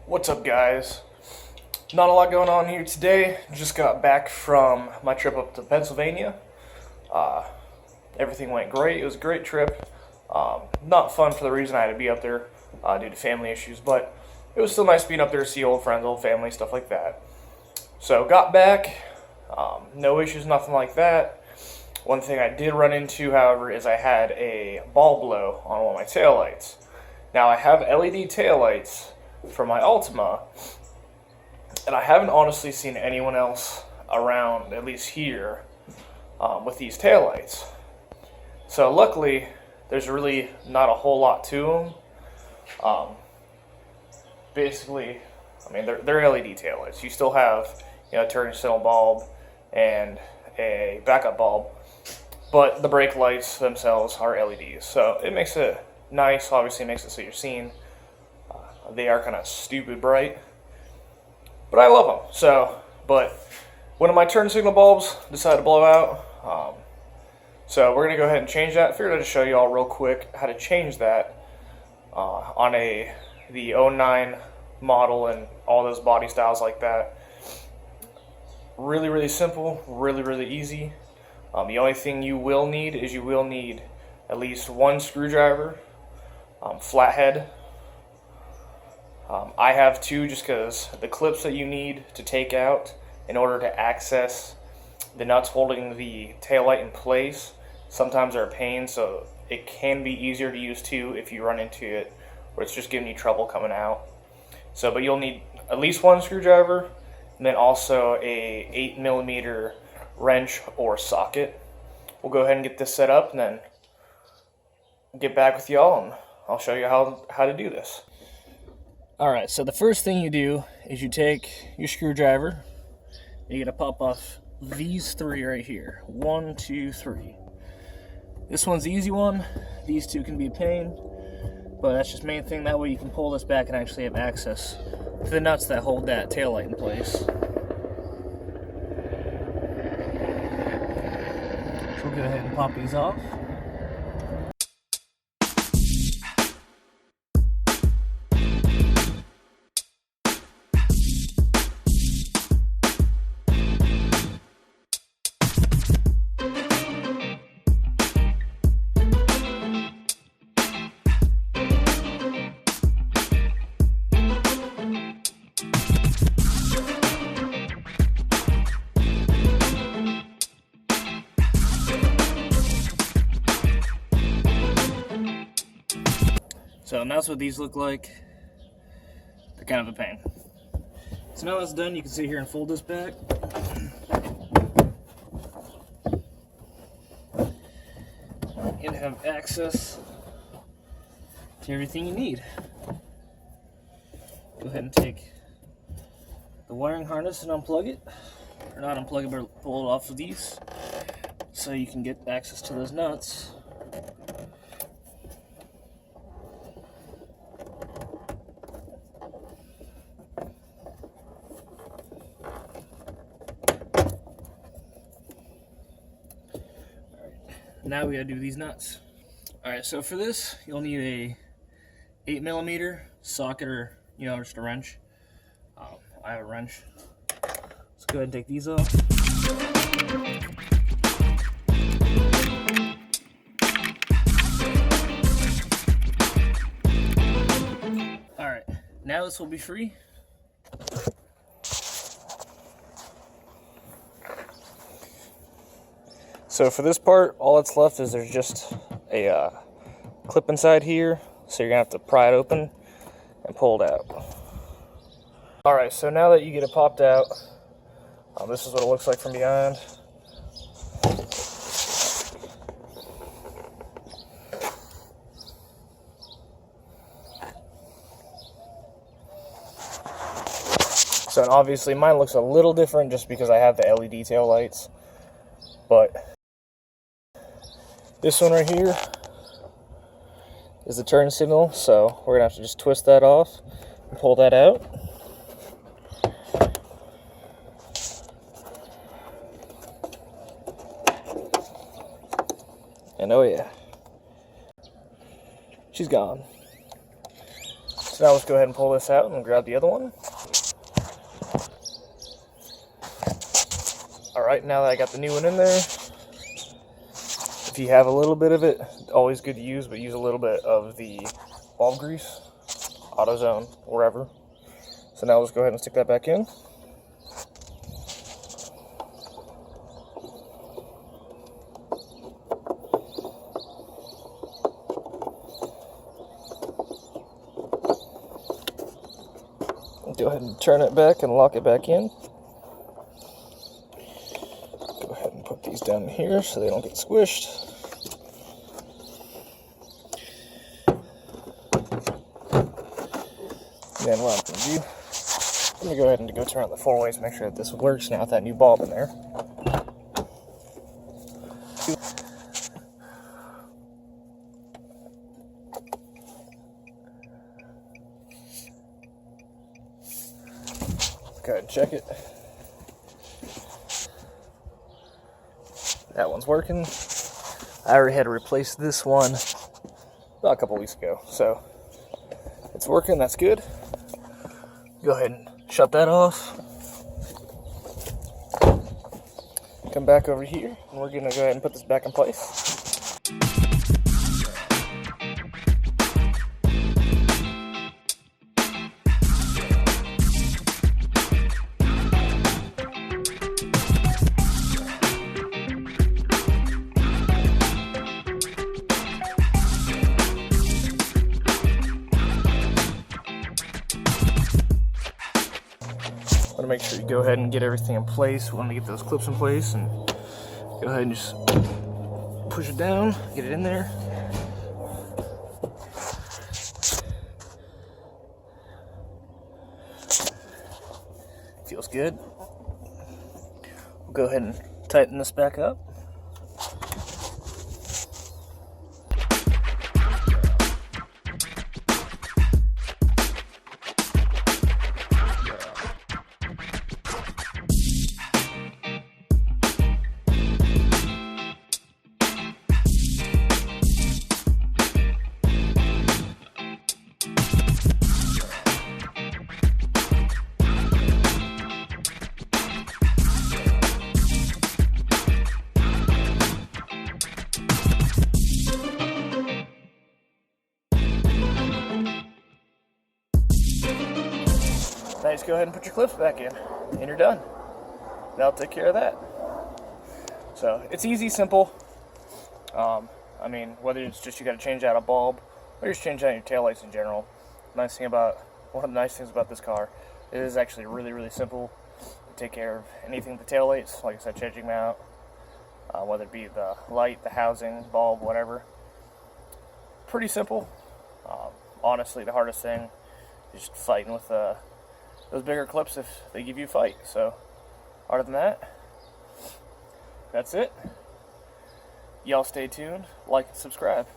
What's up, guys? Not a lot going on here today. Just got back from my trip up to Pennsylvania. Everything went great. It was a great trip. Not fun for the reason I had to be up there due to family issues, but it was still nice being up there to see old friends, old family, stuff like that. So got back, no issues, nothing like that. One thing I did run into, however, is I had a ball blow on one of my taillights. Now I have LED taillights for my Altima, and I haven't honestly seen anyone else around, at least here, with these taillights. So luckily, there's really not a whole lot to them. Basically, I mean, they're LED taillights. You still have, a turn signal bulb and a backup bulb, but the brake lights themselves are LEDs. So it makes it nice. Obviously, it makes it so you're seeing. They are kind of stupid bright, but I love them. So, but one of my turn signal bulbs decided to blow out. So we're gonna go ahead and change that. I figured I'd just show you all real quick how to change that on the '09 model and all those body styles like that. Really, really simple. Really, really easy. The only thing you will need is at least one screwdriver, flathead. I have two just because the clips that you need to take out in order to access the nuts holding the taillight in place sometimes are a pain, so it can be easier to use two if you run into it where it's just giving you trouble coming out. So, but you'll need at least one screwdriver and then also a 8mm wrench or socket. We'll go ahead and get this set up and then get back with y'all and I'll show you how to do this. Alright, so the first thing you do is you take your screwdriver and you're going to pop off these three right here. 1, 2, 3. This one's the easy one. These two can be a pain, but that's just the main thing. That way you can pull this back and actually have access to the nuts that hold that taillight in place. So we'll go ahead and pop these off. So and that's what these look like. They're kind of a pain. So now that's done, you can sit here and fold this back. And have access to everything you need. Go ahead and take the wiring harness and unplug it. Or not unplug it, but pull it off of these so you can get access to those nuts. Now we gotta do these nuts. Alright, so for this, you'll need a 8mm socket or, just a wrench. I have a wrench. Let's go ahead and take these off. Alright, now this will be free. So for this part, all that's left is there's just a clip inside here, so you're going to have to pry it open and pull it out. Alright, so now that you get it popped out, this is what it looks like from behind. So obviously mine looks a little different just because I have the LED tail lights, but this one right here is the turn signal, so we're going to have to just twist that off and pull that out. And oh yeah, she's gone. So now let's go ahead and pull this out and grab the other one. Alright, now that I got the new one in there, if you have a little bit of it, always good to use, but use a little bit of the bulb grease, AutoZone, wherever. So now let's go ahead and stick that back in. Go ahead and turn it back and lock it back in. Go ahead and put these down here so they don't get squished. Then what I'm going to do, I'm going to go ahead and go turn on the 4-ways, make sure that this works now with that new bulb in there. Go ahead and check it. That one's working. I already had to replace this one about a couple weeks ago, so it's working. That's good. Go ahead and shut that off. Come back over here, and we're gonna go ahead and put this back in place. Want to make sure you go ahead and get everything in place. We want to get those clips in place, and go ahead and just push it down, get it in there. Feels good. We'll go ahead and tighten this back up. Now just go ahead and put your clips back in, and you're done. That'll take care of that. So it's easy, simple. I mean, whether it's just you got to change out a bulb, or just change out your taillights in general. One of the nice things about this car, it is actually really, really simple to take care of anything with the taillights. Like I said, changing them out, whether it be the light, the housing, bulb, whatever. Pretty simple. Honestly, the hardest thing is just fighting with those bigger clips if they give you a fight. So, other than that, that's it. Y'all stay tuned, like and subscribe.